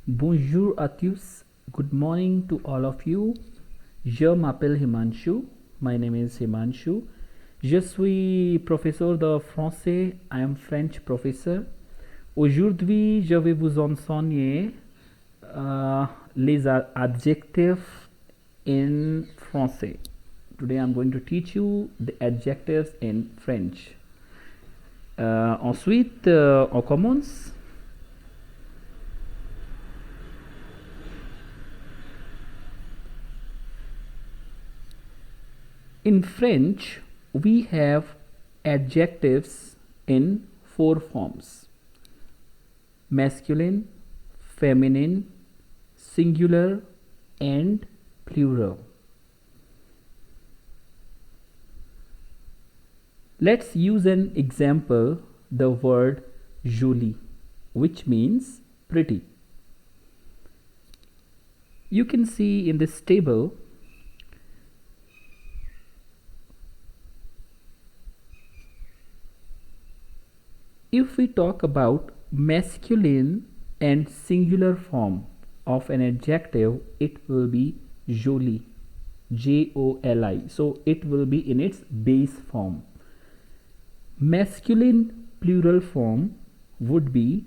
Bonjour à tous. Good morning to all of you. Je m'appelle Himanshu. My name is Himanshu. Je suis professeur de français. I am French professor. Aujourd'hui, je vais vous enseigner les adjectives in français. Today, I'm going to teach you the adjectives in French. Ensuite, on commence. In French, we have adjectives in four forms: masculine, feminine, singular, and plural. Let's use an example, the word jolie, which means pretty. You can see in this table if we talk about masculine and singular form of an adjective, it will be jolie, Joli. So it will be in its base form. Masculine plural form would be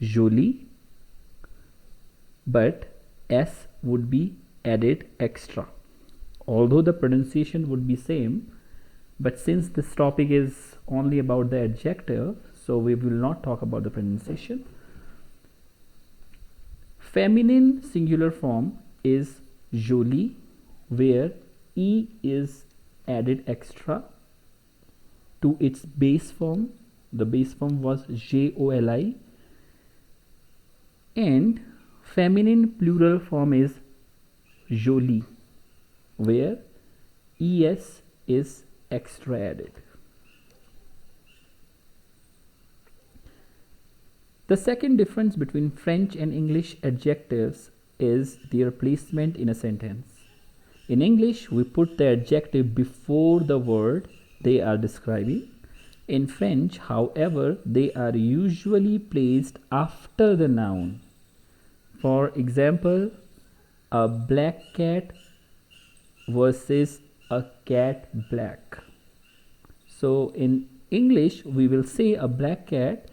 jolie, but s would be added extra. Although the pronunciation would be same, but since this topic is only about the adjective, so we will not talk about the pronunciation. Feminine singular form is jolie, where e is added extra to its base form. The base form was Joli. And feminine plural form is jolie, where es is extra added. The second difference between French and English adjectives is their placement in a sentence. In English, we put the adjective before the word they are describing. In French, however, they are usually placed after the noun. For example, a black cat versus a cat black. So in English, we will say a black cat,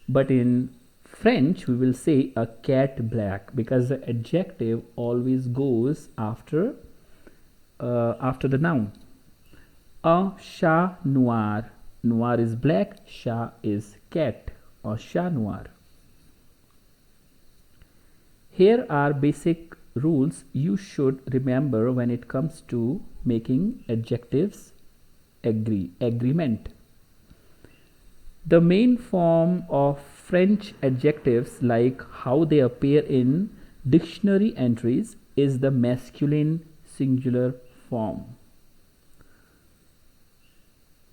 but in French, we will say a cat black, because the adjective always goes after the noun. A chat noir. Noir is black, chat is cat, or chat noir. Here are basic rules you should remember when it comes to making adjectives agreement. The main form of French adjectives, like how they appear in dictionary entries, is the masculine singular form.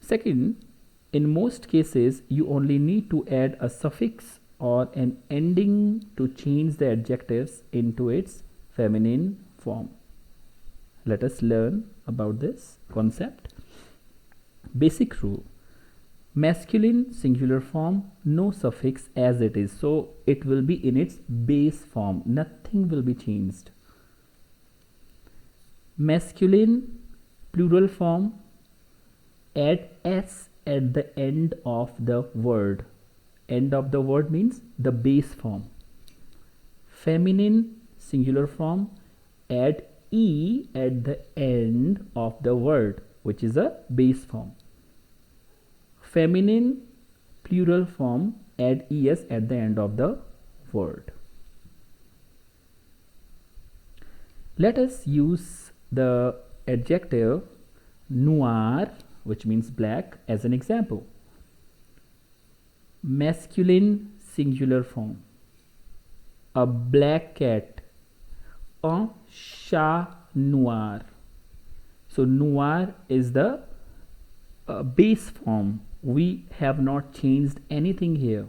Second, in most cases, you only need to add a suffix or an ending to change the adjectives into its feminine form. Let us learn about this concept. Basic rule: masculine singular form, no suffix as it is, so it will be in its base form, nothing will be changed. Masculine plural form, add s at the end of the word. End of the word means the base form. Feminine singular form, add e at the end of the word, which is a base form. Feminine plural form, add es at the end of the word. Let us use the adjective noir, which means black, as an example. Masculine singular form, a black cat, un chat noir. So noir is the base form. We have not changed anything here.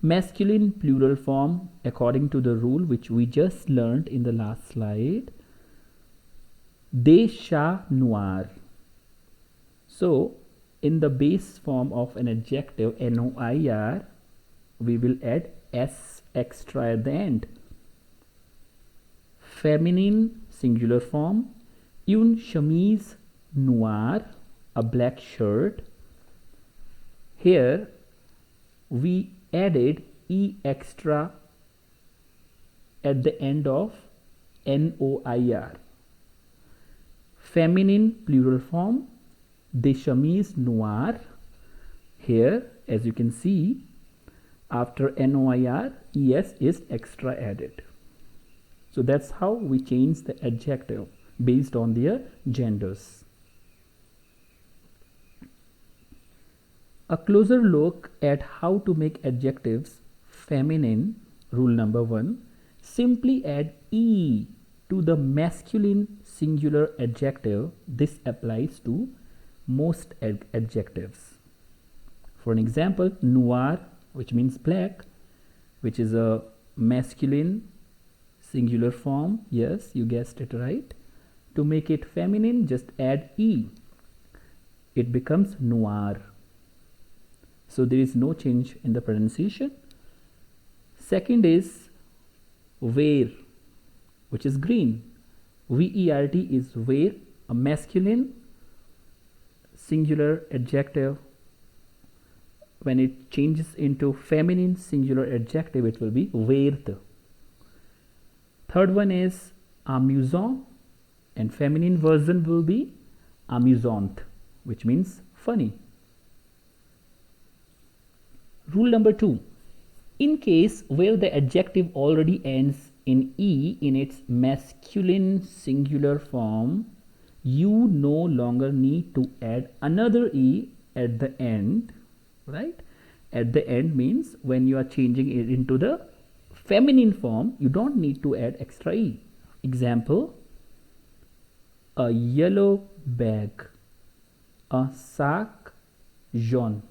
Masculine plural form, according to the rule which we just learned in the last slide, des chats noirs. So in the base form of an adjective noir, we will add s extra at the end. Feminine singular form, une chemise noire, a black shirt. Here we added e extra at the end of noir. Feminine plural form, des chemises noires. Here, as you can see, after noir, es is extra added. So that's how we change the adjective based on their genders. A closer look at how to make adjectives feminine. Rule number 1. Simply add e to the masculine singular adjective. This applies to most adjectives. For an example, noir, which means black, which is a masculine singular form. Yes, you guessed it right. To make it feminine, just add e. It becomes noir. So there is no change in the pronunciation. Second is wear, which is green. vert is wear, a masculine singular adjective. When it changes into feminine singular adjective, it will be weird. Third one is amusant, and feminine version will be amusante, which means funny. Rule number 2. In case where the adjective already ends in e in its masculine singular form, you no longer need to add another e at the end, right? At the end means when you are changing it into the feminine form, you don't need to add extra e. Example, a yellow bag, a sac jaune.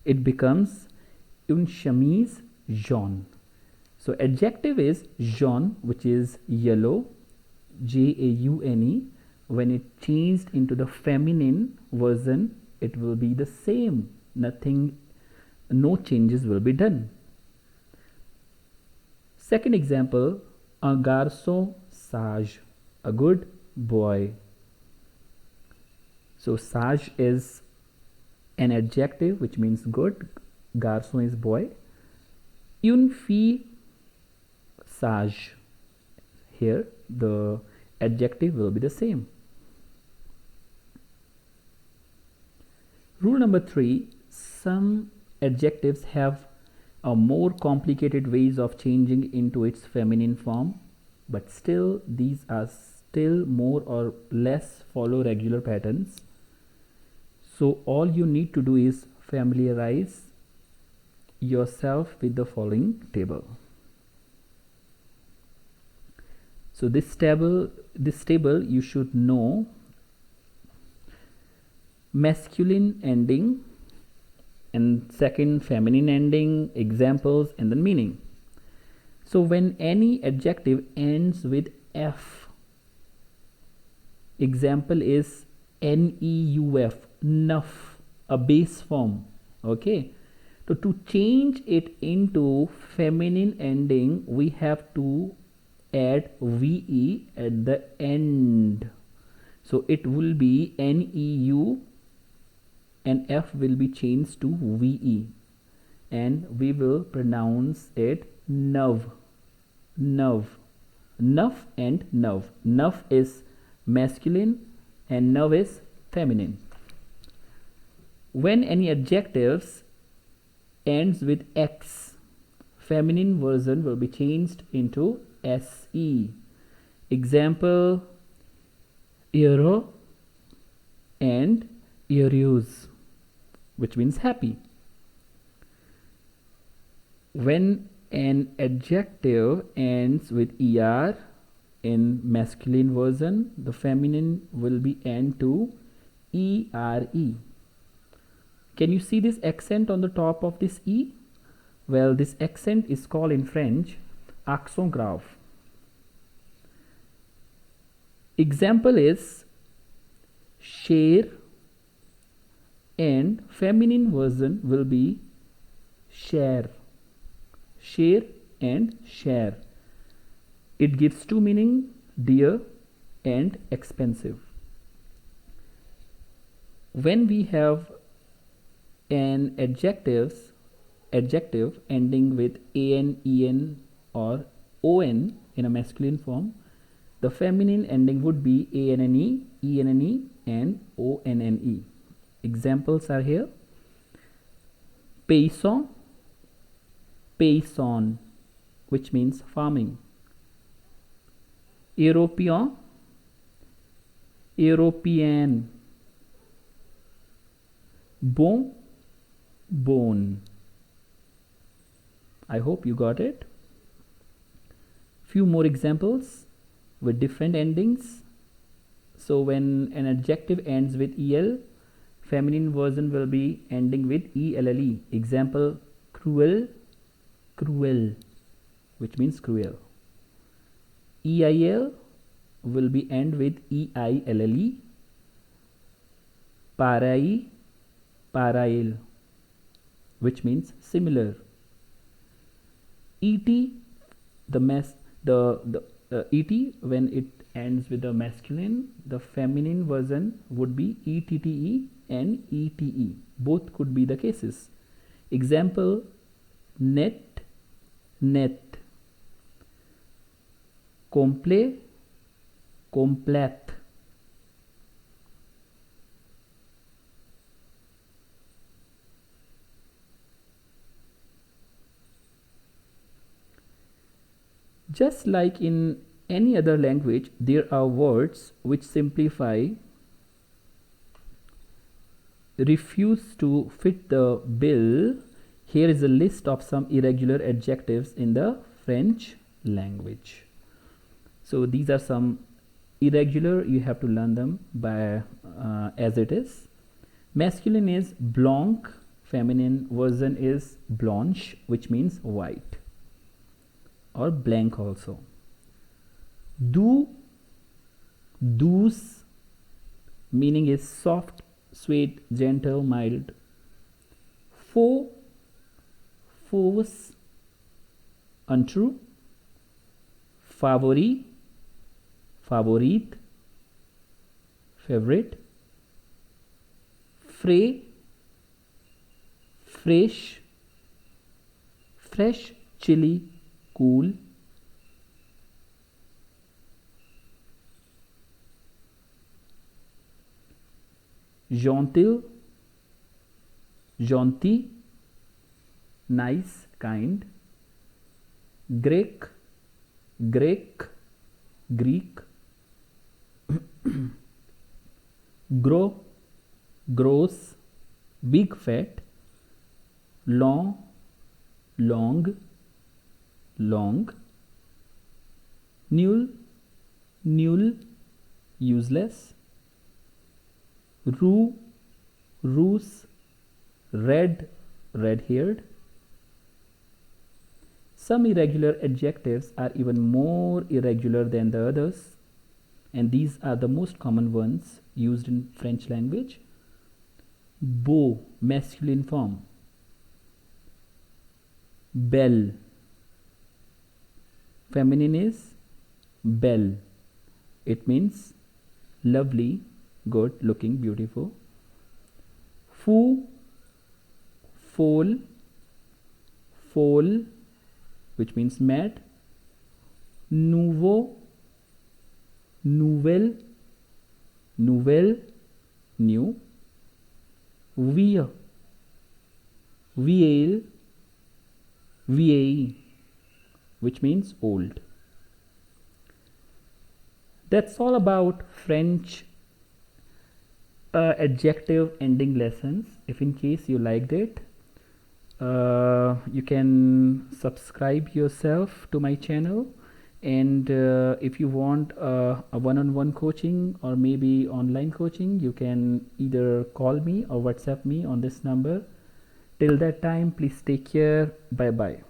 It becomes une chemise jaune. So adjective is jaune, which is yellow, jaune. When it changed into the feminine version, it will be the same. No changes will be done. Second example, un garçon sage, a good boy. So sage is an adjective which means good. Garçon is boy. Une fille sage. Here the adjective will be the same. Rule number 3. Some adjectives have a more complicated ways of changing into its feminine form, but still these are still more or less follow regular patterns. So all you need to do is familiarize yourself with the following table. So this table you should know masculine ending, and second feminine ending, examples, and then meaning. So when any adjective ends with f, example is neuf, nuff, a base form. Okay, so to change it into feminine ending, we have to add ve at the end. So it will be neu and f will be changed to ve, and we will pronounce it nuv, nuv, nuff and nuv. Nuff is masculine and nuv is feminine. When any adjectives ends with x, feminine version will be changed into se. Example, euro and euros, which means happy. When an adjective ends with er in masculine version, the feminine will be end to ere. Can you see this accent on the top of this e? Well, this accent is called in French accent grave. Example is share, and feminine version will be share, share and share. It gives two meaning, dear and expensive. When we have an adjective ending with an, en or on in a masculine form, the feminine ending would be anne, enne and onne. Examples are here. Paysan, paysan, which means farming. European, European. Bon, bone. I hope you got it. Few more examples with different endings. So when an adjective ends with el, feminine version will be ending with elle. Example, cruel, cruel, which means cruel. Eil will be end with eill. Parai, parail, which means similar. Et, et when it ends with the masculine, the feminine version would be ette and ete. Both could be the cases. Example, net, net. Comple, complete. Just like in any other language, there are words which simplify, refuse to fit the bill. Here is a list of some irregular adjectives in the French language. So these are some irregular, you have to learn them by as it is. Masculine is blanc, feminine version is blanche, which means white, or blank also. Doux, douce, meaning is soft, sweet, gentle, mild. Faux, fausse, untrue. Favori, favorite, favorite. Frais, fresh, fresh, chilly, cool. Gentil, gentil, nice, kind. Grec, Greek, Greek. Gros, gross, big, fat. Long, long, long. Nul, nul, useless. Roux, rouse, red, red-haired. Some irregular adjectives are even more irregular than the others, and these are the most common ones used in French language. Beau, masculine form. Belle, feminine is belle. It means lovely, good looking, beautiful. Fou, folle, folle, which means mad. Nouveau, nouvelle, nouvelle, new. Vieux, vieille, vieille, which means old. That's all about French adjective ending lessons. If in case you liked it, you can subscribe yourself to my channel, and if you want a one-on-one coaching or maybe online coaching, you can either call me or WhatsApp me on this number. Till that time, please take care. Bye bye.